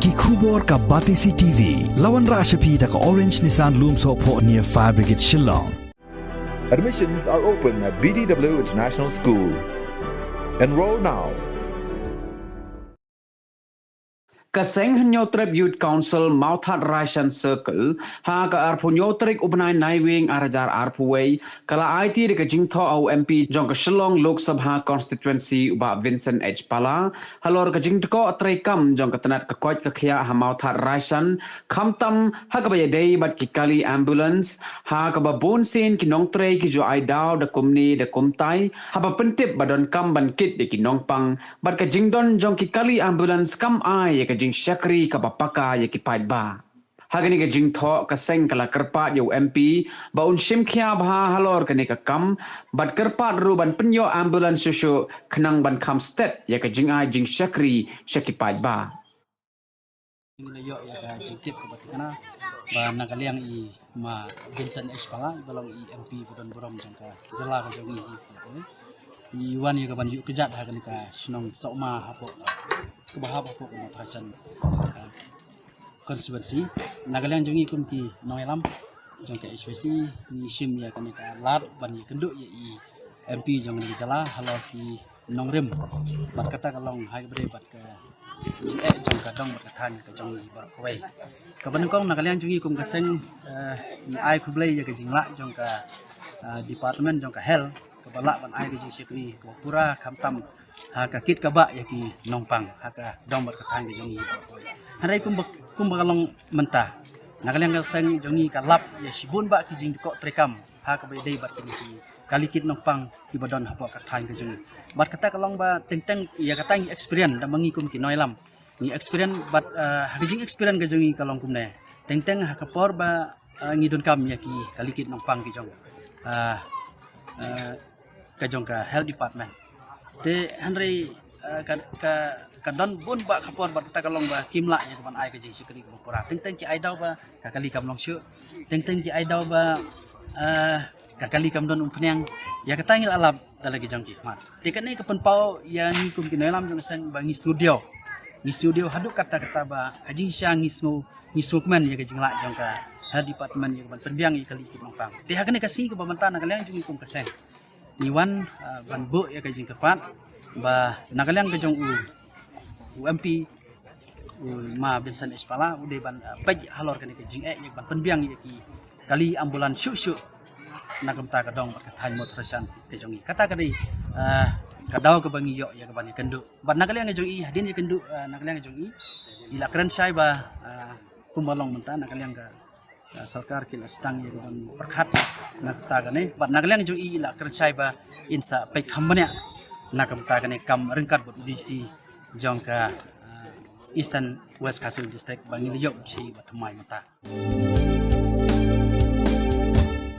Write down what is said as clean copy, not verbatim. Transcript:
Ki khubor ka Batisi TV. Lawan Rashapi da ka Orange Nissan Lumso po near Fire Brigade Shillong. Admissions are open at BDW International School. Enroll now. Kaseng Hanyotrep Youth Council Mauthat Raishan Circle ha ka arpunyotrek upnai naiwing arajar arpuway kala IT de kajingtho au MP jong ka Shillong Lok Sabha constituency uba Vincent H Pala halor kajingtko atrai kam jong ka tanat ka koj ka khia ha Mauthat Raishan khamtam ha ka bayadei bat ki kali ambulance ha ka babun sin ki nongtrei ki jo ai daw da kumni da kumtai ha ba pentip badon kam ban kit de ki nongpang bat ka jingdon jong ki kali ambulance kam ai ka jing syakri ka bapaka ya ki paid ba hagani ka jing tho ka seng kala kerpat yo MP ba un sim khia ba halor ka ni ka kam bat kerpat ru ban penyo ambulance susu khnang ban kham stet ya ka jing ai jing syakri syaki paid ba Yo ya ka jingtip ko batikana ba nakaliang i ma Vincent H Pala balong i MP budon borom jangka jela ka jongi i wan ya ka ban yu kejat ha ka sinong sokma hapo kebahap hapo ko trajan konstituensi nakaliang jongi kum ki noilam jangka HPC ni sim ya ka lat ban i kenduk ya i MP jong ni jela halo ki nongrem bat kata kalong hai bre bat ka jong ka dong bat than ka jong bar kwai ka ban kong nakaliang jongi kum ka seng ni ai ku blai ya ka jingla jong ka department jong ka hel ka balak ban ai ka jing sekri ko pura kamtam ha ka kit ka ba ya ki nongpang ha ka dong bat ka than ka jongi bar kwai harai kum kalong mentah nakaliang ka seng jongi ka lap ya sibun ba ki jing ko trekam ha ka bai dei bat ki kali kit nongpang ki badon hapo ka than ka jongi bat kata kalong ba teng ya kata ngi experience da mangikum ki noilam ni experience bat haging experience ka jongi kalong kumne teng ha kapor ba ngidon kam ya ki kali kit nongpang ki jong ka jong ka health department te hanrei ka don bun ba kapor bat kata kalong ba kimla ya ban ai ka jing sikri ko pura teng ki ai daw ba ka kali kam long syu teng ki ai daw ba kakali kam don umpnyang ya katangil alab dalagi jang ki mat tekan ni kapan pau ya ni kum kinalam jang sang bangi studio haduk kata ba haji sia ngismu men ya kajing la jang ka ha department ya ban pendiang ya kali ki nongpang te ha kene kasih ke pemantana kalian jung kum kaseng ni wan ban bu ya kajing kepat ba nakaliang ke jong UMP ma Vincent H Pala ude ban pej halor kene kajing ya ban pendiang ya ki kali ambulan syuk nakam ta ka dong ka thain mo trasan ke jongi kata ka dei ka daw ka bangi yo ya ka bani kendu bat nakaliang ke jongi hadin ya kendu nakaliang ke jongi ila kran sai ba kumbalong menta nakaliang ka sarkar kila stang ya ka ban perkhat nakta ka ne bat nakaliang ke jongi ila kran sai ba insa pe khambanya nakam ta ka ne kam rengkat bot udisi jong ka Eastern West Kasil District bangi yo si batamai mata